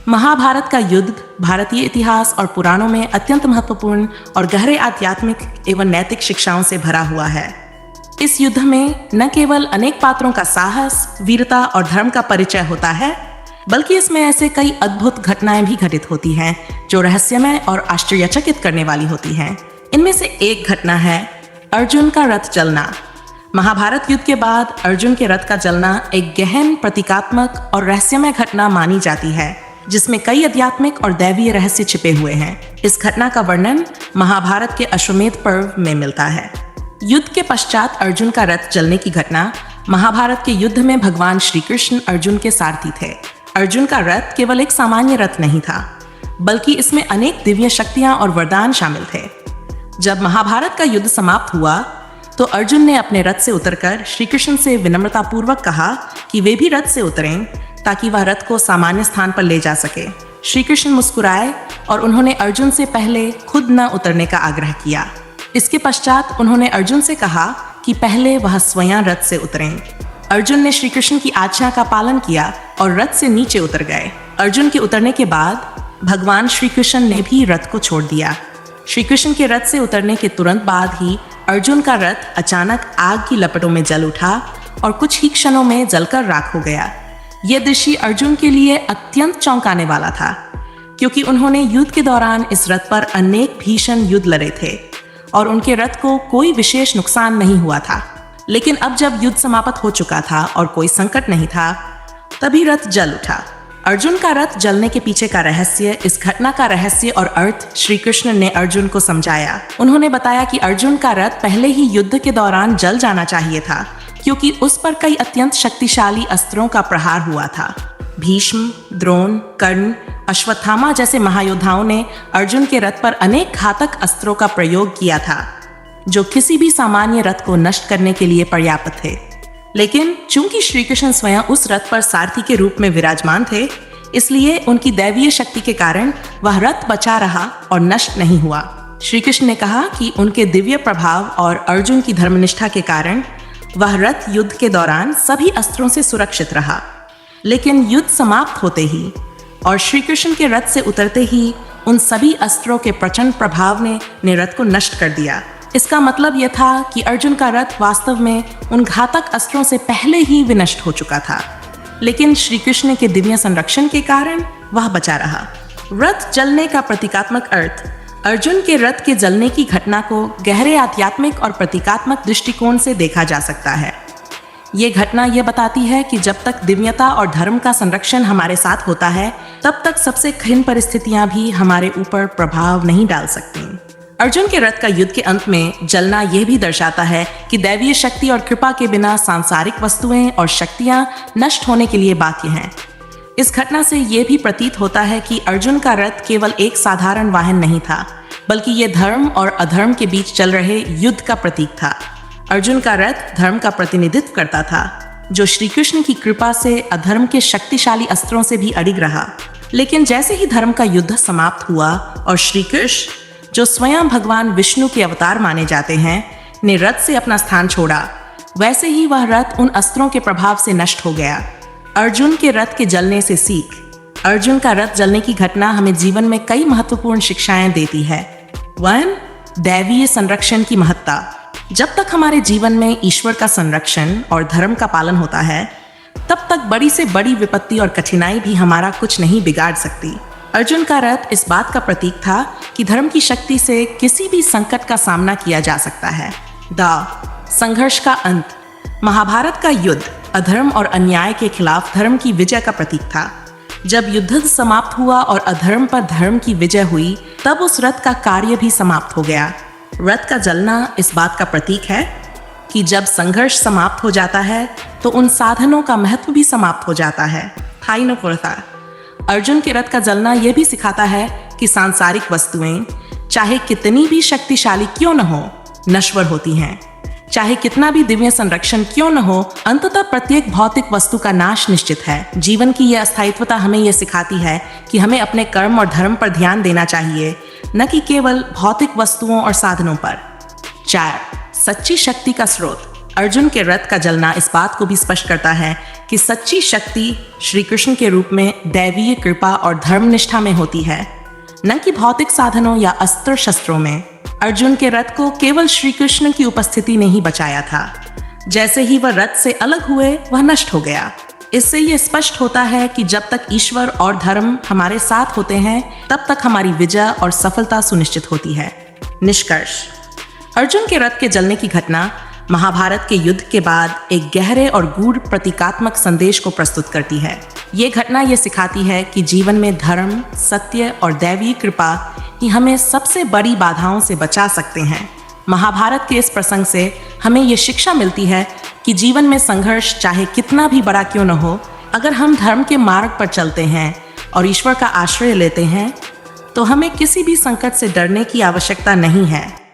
महाभारत का युद्ध भारतीय इतिहास और पुराणों में अत्यंत महत्वपूर्ण और गहरे आध्यात्मिक एवं नैतिक शिक्षाओं से भरा हुआ है। इस युद्ध में न केवल अनेक पात्रों का साहस, वीरता और धर्म का परिचय होता है, बल्कि इसमें ऐसे कई अद्भुत घटनाएं भी घटित होती हैं जो रहस्यमय और आश्चर्यचकित करने वाली होती हैं। इनमें से एक घटना है अर्जुन का रथ जलना। महाभारत युद्ध के बाद अर्जुन के रथ का जलना एक गहन, प्रतीकात्मक और रहस्यमय घटना मानी जाती है, जिसमें कई आध्यात्मिक और दैवीय रहस्य छिपे हुए हैं। इस घटना का वर्णन महाभारत के अश्वमेध पर्व में मिलता है। युद्ध के पश्चात अर्जुन का रथ जलने की घटना महाभारत के युद्ध में भगवान श्री कृष्ण अर्जुन के सारथी थे। अर्जुन का रथ केवल एक सामान्य रथ नहीं था, बल्कि इसमें अनेक दिव्य शक्तियां और वरदान शामिल थे। जब महाभारत का युद्ध समाप्त हुआ तो अर्जुन ने अपने रथ से उतरकर श्री कृष्ण से विनम्रतापूर्वक कहा कि वे भी रथ से उतरें ताकि वह रथ को सामान्य स्थान पर ले जा सके। श्री कृष्ण मुस्कुराए और उन्होंने अर्जुन से पहले खुद न उतरने का आग्रह किया। इसके पश्चात उन्होंने अर्जुन से कहा कि पहले वह स्वयं रथ से उतरें। अर्जुन ने श्री कृष्ण की आज्ञा का पालन किया और रथ से नीचे उतर गए। अर्जुन के उतरने के बाद भगवान श्री कृष्ण ने भी रथ को छोड़ दिया। श्री कृष्ण के रथ से उतरने के तुरंत बाद ही अर्जुन का रथ अचानक आग की लपटों में जल उठा और कुछ ही क्षणों में जलकर राख हो गया। यह दृश्य अर्जुन के लिए अत्यंत चौंकाने वाला था, क्योंकि उन्होंने युद्ध के दौरान इस रथ पर अनेक भीषण युद्ध लड़े थे और उनके रथ को कोई विशेष नुकसान नहीं हुआ था। लेकिन अब जब युद्ध समाप्त हो चुका था और कोई संकट नहीं था, तभी रथ जल उठा। अर्जुन का रथ जलने के पीछे का रहस्य, इस घटना का रहस्य और अर्थ श्री कृष्ण ने अर्जुन को समझाया। उन्होंने बताया कि अर्जुन का रथ पहले ही युद्ध के दौरान जल जाना चाहिए था, क्योंकि उस पर कई अत्यंत शक्तिशाली अस्त्रों का प्रहार हुआ था। भीष्म, द्रोण, कर्ण, अश्वत्थामा जैसे महायोद्धाओं ने अर्जुन के रथ पर अनेक घातक अस्त्रों का प्रयोग किया था, जो किसी भी सामान्य रथ को नष्ट करने के लिए पर्याप्त थे। लेकिन चूंकि श्री कृष्ण स्वयं उस रथ पर सारथी के रूप में विराजमान थे, इसलिए उनकी दैवीय शक्ति के कारण वह रथ बचा रहा और नष्ट नहीं हुआ। श्री कृष्ण ने कहा कि उनके दिव्य प्रभाव और अर्जुन की धर्मनिष्ठा के कारण वह रथ युद्ध के दौरान सभी अस्त्रों से सुरक्षित रहा। लेकिन युद्ध समाप्त होते ही और श्री कृष्ण के रथ से उतरते ही उन सभी अस्त्रों के प्रचंड प्रभाव ने रथ को नष्ट कर दिया। इसका मतलब यह था कि अर्जुन का रथ वास्तव में उन घातक अस्त्रों से पहले ही विनष्ट हो चुका था, लेकिन श्री कृष्ण के दिव्य संरक्षण के कारण वह बचा रहा। रथ जलने का प्रतीकात्मक अर्थ। अर्जुन के रथ के जलने की घटना को गहरे आध्यात्मिक और प्रतीकात्मक दृष्टिकोण से देखा जा सकता है। ये घटना यह बताती है कि जब तक दिव्यता और धर्म का संरक्षण हमारे साथ होता है, तब तक सबसे कठिन परिस्थितियां भी हमारे ऊपर प्रभाव नहीं डाल सकती। अर्जुन के रथ का युद्ध के अंत में जलना यह भी दर्शाता है कि दैवीय शक्ति और कृपा के बिना सांसारिक वस्तुएं और शक्तियां नष्ट होने के लिए बाध्य हैं। इस घटना से यह भी प्रतीत होता है कि अर्जुन का रथ केवल एक साधारण वाहन नहीं था, बल्कि यह धर्म और अधर्म के बीच चल रहे युद्ध का प्रतीक था। अर्जुन का रथ धर्म का प्रतिनिधित्व करता था, जो श्री कृष्ण की कृपा से अधर्म के शक्तिशाली अस्त्रों से भी अडिग रहा। लेकिन जैसे ही धर्म का युद्ध समाप्त हुआ और श्री कृष्ण, जो स्वयं भगवान विष्णु के अवतार माने जाते हैं, ने रथ से अपना स्थान छोड़ा, वैसे ही वह रथ उन अस्त्रों के प्रभाव से नष्ट हो गया। अर्जुन के रथ के जलने से सीख। अर्जुन का रथ जलने की घटना हमें जीवन में कई महत्वपूर्ण शिक्षाएं देती है। 1. दैवीय संरक्षण की महत्ता। जब तक हमारे जीवन में ईश्वर का संरक्षण और धर्म का पालन होता है, तब तक बड़ी से बड़ी विपत्ति और कठिनाई भी हमारा कुछ नहीं बिगाड़ सकती। अर्जुन का रथ इस बात का प्रतीक था कि धर्म की शक्ति से किसी भी संकट का सामना किया जा सकता है। संघर्ष का अंत। महाभारत का युद्ध अधर्म और अन्याय के खिलाफ धर्म की विजय का प्रतीक था। जब युद्ध समाप्त हुआ और अधर्म पर धर्म की विजय हुई, तब उस रथ का कार्य भी समाप्त हो गया। रथ का जलना इस बात का प्रतीक है कि जब संघर्ष समाप्त हो जाता है, तो उन साधनों का महत्व भी समाप्त हो जाता है। अर्जुन के रथ का जलना यह भी सिखाता है कि सांसारिक वस्तुएं, चाहे कितनी भी शक्तिशाली क्यों न हो, नश्वर होती हैं। चाहे कितना भी दिव्य संरक्षण क्यों न हो, अंततः प्रत्येक भौतिक वस्तु का नाश निश्चित है। जीवन की यह अस्थायित्वता हमें यह सिखाती है कि हमें अपने कर्म और धर्म पर ध्यान देना चाहिए, न कि केवल भौतिक वस्तुओं और साधनों पर। 4. सच्ची शक्ति का स्रोत। अर्जुन के रथ का जलना इस बात को भी स्पष्ट करता है कि सच्ची शक्ति श्री कृष्ण के रूप में दैवीय कृपा और धर्मनिष्ठा में होती है, न कि भौतिक साधनों या अस्त्र शस्त्रों में। अर्जुन के रथ को केवल श्री कृष्ण की उपस्थिति ने ही बचाया था। जैसे ही वह रथ से अलग हुए, वह नष्ट हो गया। इससे यह स्पष्ट होता है कि जब तक ईश्वर और धर्म हमारे साथ होते हैं, तब तक हमारी विजय और सफलता सुनिश्चित होती है। निष्कर्ष: अर्जुन के रथ के जलने की घटना महाभारत के युद्ध के बाद एक गहरे और गूढ़ प्रतीकात्मक संदेश को प्रस्तुत करती है। ये घटना ये सिखाती है कि जीवन में धर्म, सत्य और दैवीय कृपा ही हमें सबसे बड़ी बाधाओं से बचा सकते हैं। महाभारत के इस प्रसंग से हमें ये शिक्षा मिलती है कि जीवन में संघर्ष चाहे कितना भी बड़ा क्यों न हो, अगर हम धर्म के मार्ग पर चलते हैं और ईश्वर का आश्रय लेते हैं, तो हमें किसी भी संकट से डरने की आवश्यकता नहीं है।